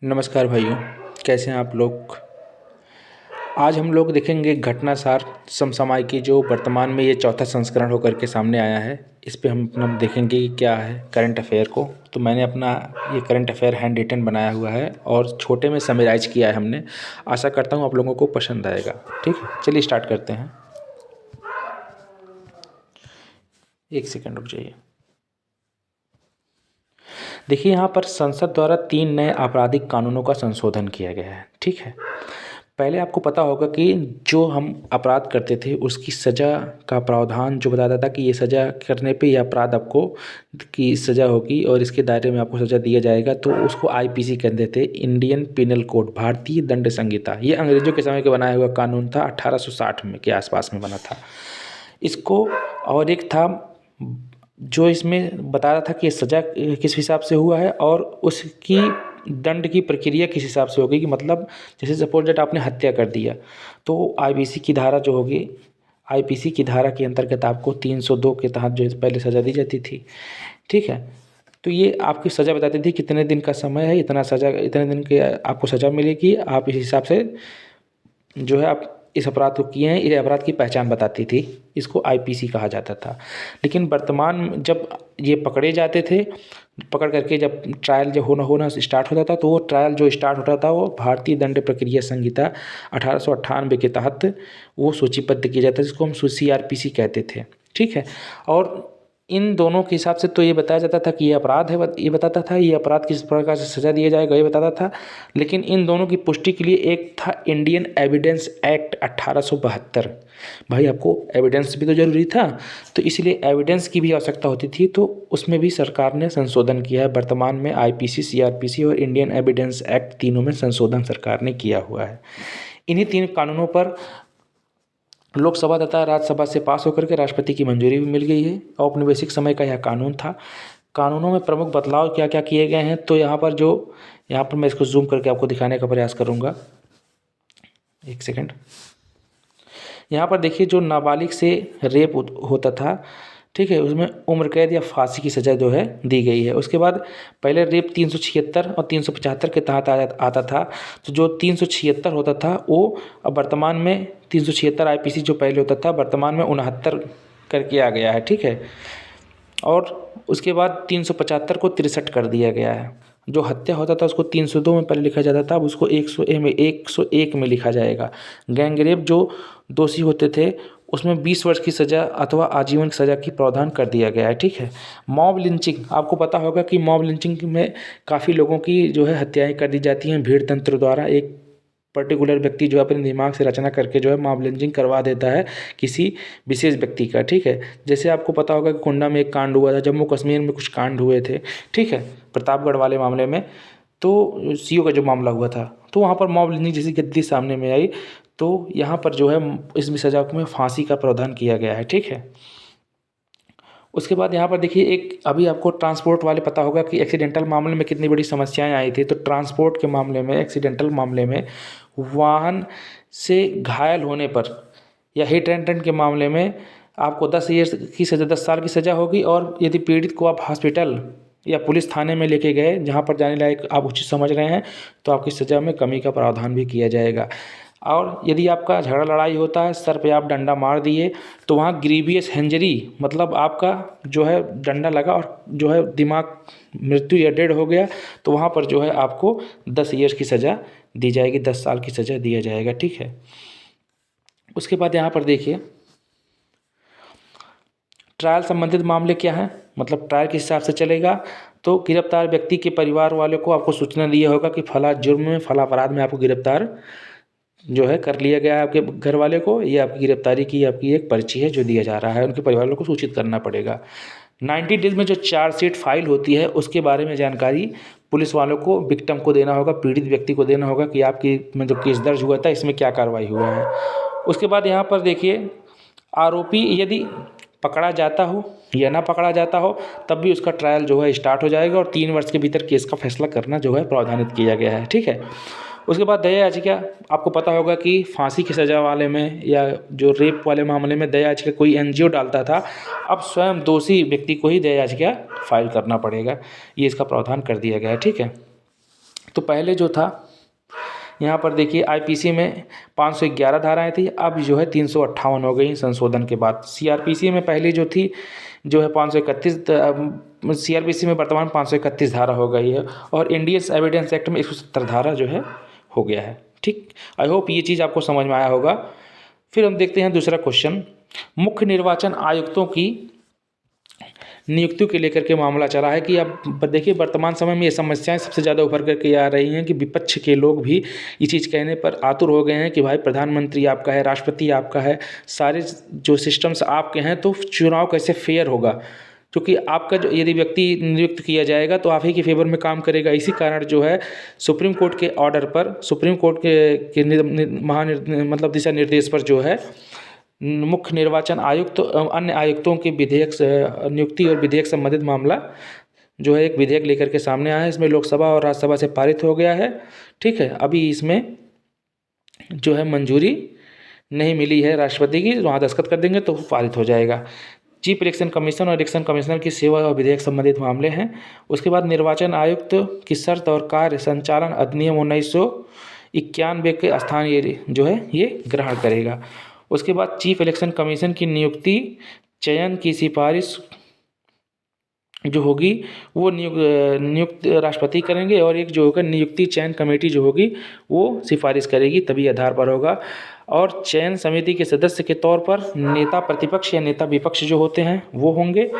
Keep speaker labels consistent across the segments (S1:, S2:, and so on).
S1: नमस्कार भाइयों, कैसे हैं आप लोग। आज हम लोग देखेंगे घटनासार समसामयिकी जो वर्तमान में ये चौथा संस्करण होकर के सामने आया है। इस पे हम अपना देखेंगे कि क्या है करंट अफेयर को। तो मैंने अपना ये करंट अफेयर हैंड रिटन बनाया हुआ है और छोटे में समराइज किया है हमने। आशा करता हूँ आप लोगों को पसंद आएगा। ठीक है, चलिए स्टार्ट करते हैं। एक सेकंड रुक जाइए। देखिए, यहाँ पर संसद द्वारा 3 नए आपराधिक कानूनों का संशोधन किया गया है। ठीक है, पहले आपको पता होगा कि जो हम अपराध करते थे उसकी सज़ा का प्रावधान जो बताता था कि ये सज़ा करने पे ये अपराध आपको की सज़ा होगी और इसके दायरे में आपको सज़ा दिया जाएगा, तो उसको आईपीसी कहते थे, इंडियन पिनल कोड, भारतीय दंड संहिता। ये अंग्रेजों के समय के बनाया हुआ कानून था, 1860 में के आसपास में बना था इसको। और एक था जो इसमें बता रहा था कि सज़ा किस हिसाब से हुआ है और उसकी दंड की प्रक्रिया किस हिसाब से होगी। कि मतलब जैसे सपोज दैट आपने हत्या कर दिया तो आईपीसी की धारा जो होगी, आईपीसी की धारा के अंतर्गत आपको 302 के तहत जो पहले सज़ा दी जाती थी। ठीक है, तो ये आपकी सज़ा बताती थी कितने दिन का समय है, इतना सज़ा, इतने दिन के आपको सज़ा मिलेगी। आप इस हिसाब से जो है आप इस अपराध को किए हैं, ये अपराध की पहचान बताती थी। इसको आईपीसी कहा जाता था। लेकिन वर्तमान में जब ये पकड़े जाते थे, पकड़ करके जब ट्रायल जो होना स्टार्ट होता था, तो वो ट्रायल जो स्टार्ट होता था वो भारतीय दंड प्रक्रिया संहिता 1898 के तहत वो सूचीबद्ध किया जाता है, जिसको हम सीआरपीसी कहते थे। ठीक है, और इन दोनों के हिसाब से तो ये बताया जाता था कि ये अपराध है, ये बताता था ये अपराध किस प्रकार से सज़ा दिया जाएगा, ये बताता था। लेकिन इन दोनों की पुष्टि के लिए एक था इंडियन एविडेंस एक्ट 1872। भाई आपको एविडेंस भी तो ज़रूरी था, तो इसलिए एविडेंस की भी आवश्यकता होती थी, तो उसमें भी सरकार ने संशोधन किया है। वर्तमान में आईपीसी, सीआरपीसी और इंडियन एविडेंस एक्ट तीनों में संशोधन सरकार ने किया हुआ है। इन्हीं 3 कानूनों पर लोकसभा तथा राज्यसभा से पास होकर के राष्ट्रपति की मंजूरी भी मिल गई है। औपनिवेशिक समय का यह कानून था। कानूनों में प्रमुख बदलाव क्या क्या किए गए हैं, तो यहाँ पर मैं इसको जूम करके आपको दिखाने का प्रयास करूँगा। एक सेकंड। यहाँ पर देखिए, जो नाबालिग से रेप होता था, ठीक है, उसमें उम्र कैद या फांसी की सज़ा जो है दी गई है। उसके बाद पहले रेप 376 और 375 के तहत आता था। तो जो 376 होता था वो अब वर्तमान में 376 आईपीसी जो पहले होता था, वर्तमान में 69 करके आ गया है। ठीक है, और उसके बाद 375 को 63 कर दिया गया है। जो हत्या होता था उसको 302 में पहले लिखा जाता था, अब उसको 101 में लिखा जाएगा। गैंगरेप जो दोषी होते थे उसमें 20 वर्ष की सज़ा अथवा आजीवन की सज़ा की प्रावधान कर दिया गया है। ठीक है, मॉब लिंचिंग, आपको पता होगा कि मॉब लिंचिंग में काफ़ी लोगों की जो है हत्याएं कर दी जाती हैं भीड़ तंत्र द्वारा। एक पर्टिकुलर व्यक्ति जो है अपने दिमाग से रचना करके जो है मॉब लिंचिंग करवा देता है किसी विशेष व्यक्ति का। ठीक है, जैसे आपको पता होगा कि कुंडा में एक कांड हुआ था, जम्मू कश्मीर में कुछ कांड हुए थे। ठीक है, प्रतापगढ़ वाले मामले में, तो सीओ का जो मामला हुआ था, तो वहाँ पर मॉब लिंचिंग जैसी गद्दी सामने में आई, तो यहाँ पर जो है इसमें सज़ा में फांसी का प्रावधान किया गया है। ठीक है, उसके बाद यहाँ पर देखिए, एक अभी आपको ट्रांसपोर्ट वाले पता होगा कि एक्सीडेंटल मामले में कितनी बड़ी समस्याएं आई थी। तो ट्रांसपोर्ट के मामले में, एक्सीडेंटल मामले में, वाहन से घायल होने पर या हिट एंड रन के मामले में आपको 10 ईयर की सज़ा, 10 साल की सज़ा होगी। और यदि पीड़ित को आप हॉस्पिटल या पुलिस थाने में लेके गए जहाँ पर जाने लायक आप उचित समझ रहे हैं, तो आपकी सज़ा में कमी का प्रावधान भी किया जाएगा। और यदि आपका झगड़ा लड़ाई होता है, सर पे आप डंडा मार दिए, तो वहाँ ग्रीवियस इंजरी, मतलब आपका जो है डंडा लगा और जो है दिमाग मृत्यु या डेड हो गया, तो वहाँ पर जो है आपको 10 ईयर्स की सज़ा दी जाएगी, 10 साल की सज़ा दिया जाएगा। ठीक है, उसके बाद यहाँ पर देखिए, ट्रायल संबंधित मामले क्या हैं, मतलब ट्रायल किस हिसाब से चलेगा। तो गिरफ्तार व्यक्ति के परिवार वालों को आपको सूचना दिया होगा कि फला जुर्म में, फला अपराध में आपको गिरफ्तार जो है कर लिया गया है आपके घर वाले को। ये आपकी गिरफ्तारी की आपकी एक पर्ची है जो दिया जा रहा है, उनके परिवार वालों को सूचित करना पड़ेगा। 90 डेज में जो चार्जशीट फाइल होती है उसके बारे में जानकारी पुलिस वालों को, विक्टिम को देना होगा, पीड़ित व्यक्ति को देना होगा कि आपकी में जो केस दर्ज हुआ था इसमें क्या कार्रवाई हुआ है। उसके बाद यहाँ पर देखिए, आरोपी यदि पकड़ा जाता हो या ना पकड़ा जाता हो, तब भी उसका ट्रायल जो है स्टार्ट हो जाएगा और 3 वर्ष के भीतर केस का फैसला करना जो है प्रावधानित किया गया है। ठीक है, उसके बाद दया याचिका, आपको पता होगा कि फांसी की सज़ा वाले में या जो रेप वाले मामले में दया याचिका कोई एनजीओ डालता था, अब स्वयं दोषी व्यक्ति को ही दया याचिका फाइल करना पड़ेगा। ये इसका प्रावधान कर दिया गया है। ठीक है, तो पहले जो था यहाँ पर देखिए आईपीसी में 511 धाराएं थी, अब जो है 358 हो गई संशोधन के बाद। सीआरपीसी में पहले जो थी जो है 531, सीआरपीसी में वर्तमान 531 धारा हो गई है, और इंडियन एविडेंस एक्ट में 170 धारा जो है हो गया है। ठीक, आई होप ये चीज़ आपको समझ में आया होगा। फिर हम देखते हैं दूसरा क्वेश्चन, मुख्य निर्वाचन आयुक्तों की नियुक्तियों के लेकर के मामला चला है कि अब देखिए वर्तमान समय में ये समस्याएं सबसे ज़्यादा उभर करके आ रही हैं कि विपक्ष के लोग भी ये चीज़ कहने पर आतुर हो गए हैं कि भाई प्रधानमंत्री आपका है, राष्ट्रपति आपका है, सारे जो सिस्टम्स आपके हैं, तो चुनाव कैसे फेयर होगा, क्योंकि आपका जो यदि व्यक्ति नियुक्त किया जाएगा तो आप ही के फेवर में काम करेगा। इसी कारण जो है सुप्रीम कोर्ट के ऑर्डर पर, सुप्रीम कोर्ट के मतलब दिशा निर्देश पर जो है मुख्य निर्वाचन आयुक्त अन्य आयुक्तों के विधेयक नियुक्ति और विधेयक संबंधित मामला जो है एक विधेयक लेकर के सामने आया है। इसमें लोकसभा और राज्यसभा से पारित हो गया है। ठीक है, अभी इसमें जो है मंजूरी नहीं मिली है राष्ट्रपति की, वहाँ दस्तखत कर देंगे तो पारित हो जाएगा। चीफ इलेक्शन कमीशन और इलेक्शन कमिश्नर की सेवा और विधेयक संबंधित मामले हैं। उसके बाद निर्वाचन आयुक्त की शर्त और कार्य संचालन अधिनियम 1991 के स्थान ये जो है ये ग्रहण करेगा। उसके बाद चीफ इलेक्शन कमीशन की नियुक्ति चयन की सिफारिश जो होगी वो नियुक्त राष्ट्रपति करेंगे, और एक जो होगा नियुक्ति चयन कमेटी जो होगी वो सिफारिश करेगी, तभी आधार पर होगा। और चयन समिति के सदस्य के तौर पर नेता प्रतिपक्ष या नेता विपक्ष जो होते हैं वो होंगे,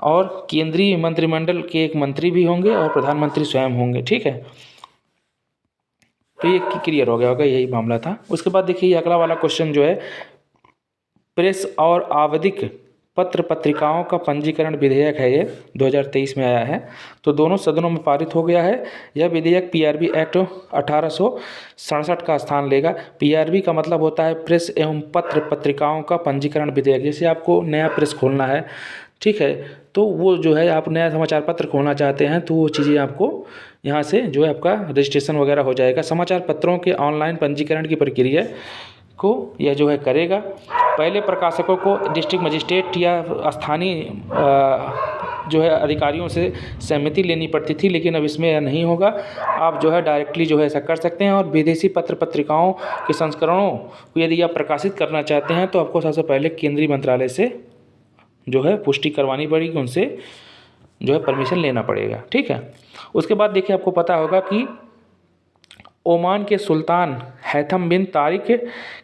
S1: और केंद्रीय मंत्रिमंडल के एक मंत्री भी होंगे और प्रधानमंत्री स्वयं होंगे। ठीक है, तो ये क्लियर हो गया होगा, यही मामला था। उसके बाद देखिए अगला वाला क्वेश्चन जो है प्रेस और आवधिक पत्र पत्रिकाओं का पंजीकरण विधेयक है, ये 2023 में आया है, तो दोनों सदनों में पारित हो गया है। यह विधेयक पीआरबी एक्ट 1867 का स्थान लेगा। पीआरबी का मतलब होता है प्रेस एवं पत्र पत्रिकाओं का पंजीकरण विधेयक। जैसे आपको नया प्रेस खोलना है, ठीक है, तो वो जो है आप नया समाचार पत्र खोलना चाहते हैं तो वो चीज़ें आपको यहाँ से जो है आपका रजिस्ट्रेशन वगैरह हो जाएगा। समाचार पत्रों के ऑनलाइन पंजीकरण की प्रक्रिया को यह जो है करेगा। पहले प्रकाशकों को डिस्ट्रिक्ट मजिस्ट्रेट या स्थानीय जो है अधिकारियों से सहमति लेनी पड़ती थी, लेकिन अब इसमें यह नहीं होगा। आप जो है डायरेक्टली जो है ऐसा कर सकते हैं। और विदेशी पत्र पत्रिकाओं के संस्करणों को यदि आप प्रकाशित करना चाहते हैं तो आपको सबसे पहले केंद्रीय मंत्रालय से जो है पुष्टि करवानी पड़ेगी, उनसे जो है परमिशन लेना पड़ेगा। ठीक है, उसके बाद देखिए आपको पता होगा कि ओमान के सुल्तान हैथम बिन तारिक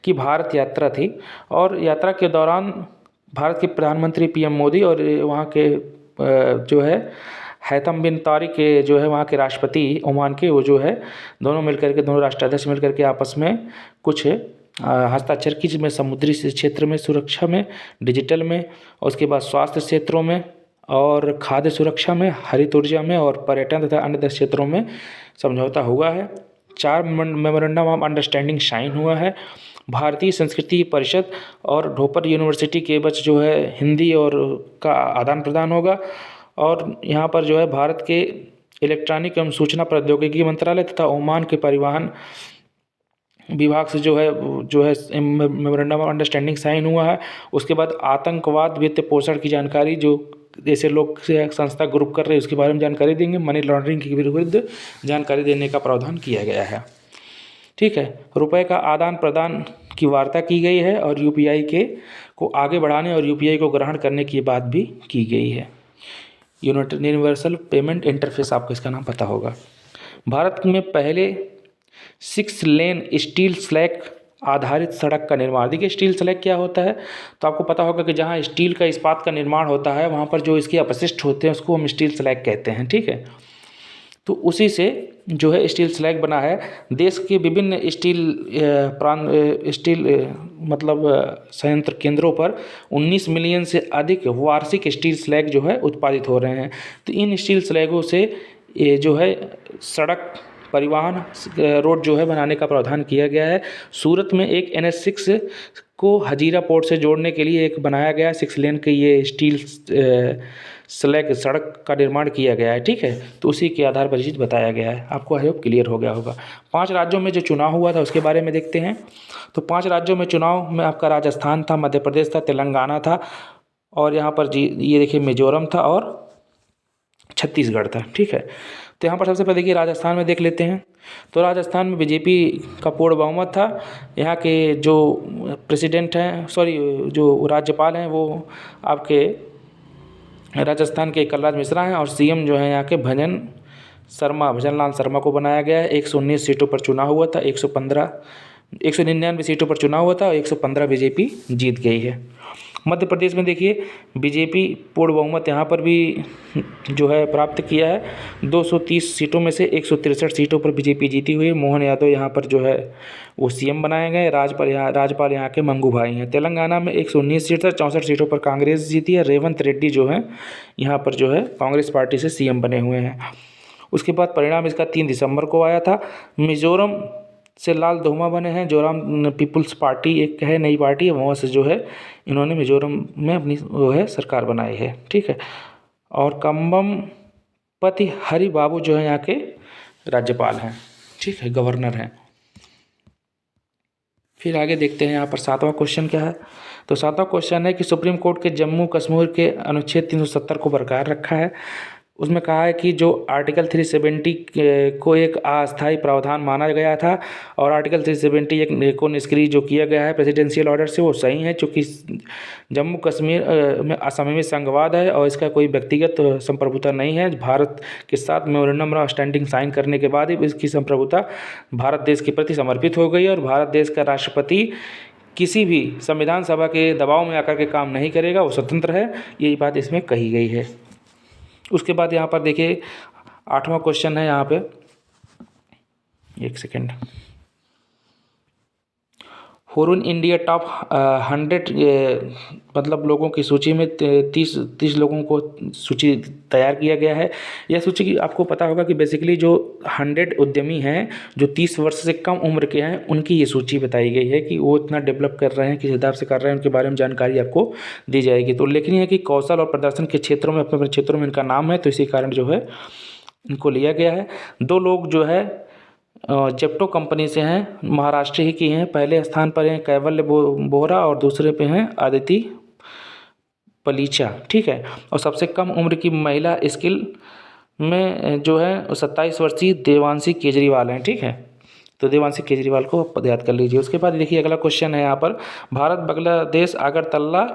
S1: की भारत यात्रा थी, और यात्रा के दौरान भारत के प्रधानमंत्री पीएम मोदी और वहाँ के जो है हैथम बिन तारिक के जो है वहाँ के राष्ट्रपति ओमान के, वो जो है दोनों मिलकर के, दोनों राष्ट्राध्यक्ष मिलकर के आपस में कुछ हस्ताक्षर की, जिसमें समुद्री क्षेत्र में सुरक्षा में, डिजिटल में, और उसके बाद स्वास्थ्य क्षेत्रों में, और खाद्य सुरक्षा में, हरित ऊर्जा में, और पर्यटन तथा अन्य क्षेत्रों में समझौता हुआ है। 4 मेमोरेंडम ऑफ अंडरस्टैंडिंग साइन हुआ है। भारतीय संस्कृति परिषद और ढोपर यूनिवर्सिटी के बच जो है हिंदी और का आदान प्रदान होगा। और यहाँ पर जो है भारत के इलेक्ट्रॉनिक एवं सूचना प्रौद्योगिकी मंत्रालय तथा ओमान के परिवहन विभाग से जो है मेमोरेंडम ऑफ अंडरस्टैंडिंग साइन हुआ है। उसके बाद आतंकवाद वित्त पोषण की जानकारी जो जैसे लोग से संस्था ग्रुप कर रहे हैं उसके बारे में जानकारी देंगे। मनी लॉन्ड्रिंग के विरुद्ध जानकारी देने का प्रावधान किया गया है। ठीक है, रुपए का आदान प्रदान की वार्ता की गई है, और यूपीआई के को आगे बढ़ाने और यूपीआई को ग्रहण करने की बात भी की गई है। यूनिवर्सल पेमेंट इंटरफेस, आपको इसका नाम पता होगा। भारत में पहले 6 लेन स्टील स्लैग आधारित सड़क का निर्माण। देखिए स्टील स्लैग क्या होता है, तो आपको पता होगा कि जहाँ स्टील का इस्पात का निर्माण होता है वहाँ पर जो इसके अपशिष्ट होते हैं उसको हम स्टील स्लैग कहते हैं। ठीक है, तो उसी से जो है स्टील स्लैग बना है। देश के विभिन्न स्टील मतलब संयंत्र केंद्रों पर 19 मिलियन से अधिक वार्षिक स्टील स्लैग जो है उत्पादित हो रहे हैं। तो इन स्टील स्लैगों से ये जो है सड़क परिवहन रोड जो है बनाने का प्रावधान किया गया है। सूरत में एक NH6 को हजीरा पोर्ट से जोड़ने के लिए एक बनाया गया 6 लेन के ये स्टील स्लैग सड़क का निर्माण किया गया है। ठीक है, तो उसी के आधार पर चीज़ बताया गया है। आपको आई होप क्लियर हो गया होगा। 5 राज्यों में जो चुनाव हुआ था उसके बारे में देखते हैं। तो 5 राज्यों में चुनाव में आपका राजस्थान था, मध्य प्रदेश था, तेलंगाना था, और यहाँ पर ये देखिए मिजोरम था और छत्तीसगढ़ था। ठीक है, तो यहाँ पर सबसे पहले देखिए राजस्थान में देख लेते हैं। तो राजस्थान में बीजेपी का पूर्ण बहुमत था। यहाँ के जो प्रेसिडेंट हैं, जो राज्यपाल हैं, वो आपके राजस्थान के कलराज मिश्रा हैं, और सीएम जो है यहाँ के भजन लाल शर्मा को बनाया गया है। 119 सीटों पर चुनाव हुआ था, 199 सीटों पर चुनाव हुआ था और 115 बीजेपी जीत गई है। मध्य प्रदेश में देखिए बीजेपी पूर्ण बहुमत यहाँ पर भी जो है प्राप्त किया है। 230 सीटों में से 163 सीटों पर बीजेपी जीती हुई है। मोहन यादव यहाँ पर जो है वो सीएम बनाए गए। राज्यपाल यहाँ के मंगू भाई हैं। तेलंगाना में 119 सीट था, 64 सीटों पर कांग्रेस जीती है। रेवंत रेड्डी जो है यहाँ पर जो है कांग्रेस पार्टी से सीएम बने हुए हैं। उसके बाद परिणाम इसका 3 दिसंबर को आया था। मिजोरम से लाल धोमा बने हैं। जोराम पीपुल्स पार्टी एक है, नई पार्टी है, वहाँ से जो है इन्होंने मिजोरम में अपनी वो है सरकार बनाई है, ठीक है। और कम्बम पति हरि बाबू जो है यहाँ के राज्यपाल हैं, ठीक है, गवर्नर हैं। फिर आगे देखते हैं यहाँ पर 7वां क्वेश्चन क्या है। तो 7वां क्वेश्चन है कि सुप्रीम कोर्ट के जम्मू कश्मीर के अनुच्छेद 370 को बरकरार रखा है। उसमें कहा है कि जो आर्टिकल 370 को एक अस्थायी प्रावधान माना गया था और आर्टिकल 370 को निष्क्रिय जो किया गया है प्रेसिडेंशियल ऑर्डर से, वो सही है, क्योंकि जम्मू कश्मीर में असम में संघवाद है और इसका कोई व्यक्तिगत संप्रभुता नहीं है। भारत के साथ मेमोरेंडम ऑफ अंडरस्टैंडिंग साइन करने के बाद ही इसकी संप्रभुता भारत देश के प्रति समर्पित हो गई और भारत देश का राष्ट्रपति किसी भी संविधान सभा के दबाव में आकर के काम नहीं करेगा, वो स्वतंत्र है, यही बात इसमें कही गई है। उसके बाद यहाँ पर देखिए 8वां क्वेश्चन है यहाँ पे, एक सेकेंड। हुरून इंडिया टॉप 100 मतलब लोगों की सूची में 30 लोगों को सूची तैयार किया गया है। यह सूची की आपको पता होगा कि बेसिकली जो 100 उद्यमी हैं जो 30 वर्ष से कम उम्र के हैं, उनकी ये सूची बताई गई है कि वो इतना डेवलप कर रहे हैं, किस हिसाब से कर रहे हैं, उनके बारे में जानकारी आपको दी जाएगी। तो लेकिन है कि कौशल और प्रदर्शन के क्षेत्रों में अपने क्षेत्रों में इनका नाम है, तो इसी कारण जो है इनको लिया गया है। 2 लोग जो है जेप्टो कंपनी से हैं, महाराष्ट्र ही की हैं। पहले स्थान पर हैं कैवल्य बोहरा और दूसरे पे हैं आदिति पलीचा, ठीक है। और सबसे कम उम्र की महिला स्किल में जो है 27 वर्षीय देवांशी केजरीवाल हैं, ठीक है। तो देवांशी केजरीवाल को आप याद कर लीजिए। उसके बाद देखिए अगला क्वेश्चन है यहाँ पर, भारत बांग्लादेश अगरतला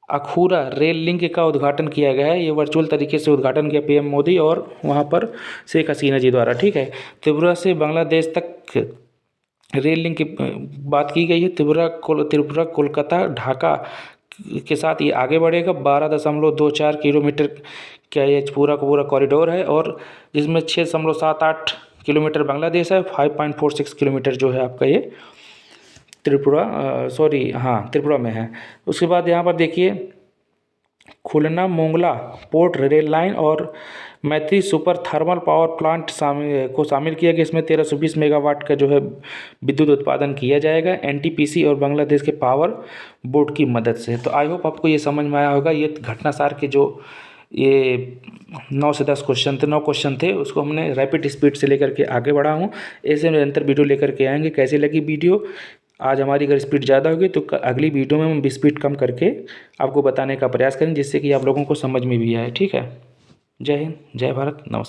S1: अखूरा रेल लिंक का उद्घाटन किया गया है। ये वर्चुअल तरीके से उद्घाटन किया पीएम मोदी और वहाँ पर शेख हसीना जी द्वारा, ठीक है। त्रिपुरा से बांग्लादेश तक रेल लिंक की बात की गई है। त्रिपुरा कोलकाता ढाका के साथ ये आगे बढ़ेगा। 12.24 किलोमीटर का ये पूरा का पूरा कॉरिडोर है और जिसमें 6.78 किलोमीटर बांग्लादेश है, 5.46 किलोमीटर जो है आपका ये त्रिपुरा में है। उसके बाद यहाँ पर देखिए खुलना मोंगला पोर्ट रेल लाइन और मैत्री सुपर थर्मल पावर प्लांट शामिल किया गया। इसमें 1320 मेगावाट का जो है विद्युत उत्पादन किया जाएगा एनटीपीसी और बांग्लादेश के पावर बोर्ड की मदद से। तो आई होप आपको ये समझ में आया होगा। ये घटनासार के जो ये 9 से 10 क्वेश्चन थे, 9 क्वेश्चन थे, उसको हमने रैपिड स्पीड से लेकर के आगे बढ़ा हूँ। ऐसे निरंतर वीडियो लेकर के आएंगे। कैसी लगी वीडियो? आज हमारी अगर स्पीड ज़्यादा होगी तो अगली वीडियो में हम स्पीड कम करके आपको बताने का प्रयास करें, जिससे कि आप लोगों को समझ में भी आए, ठीक है। जय हिंद, जय भारत, नमस्कार।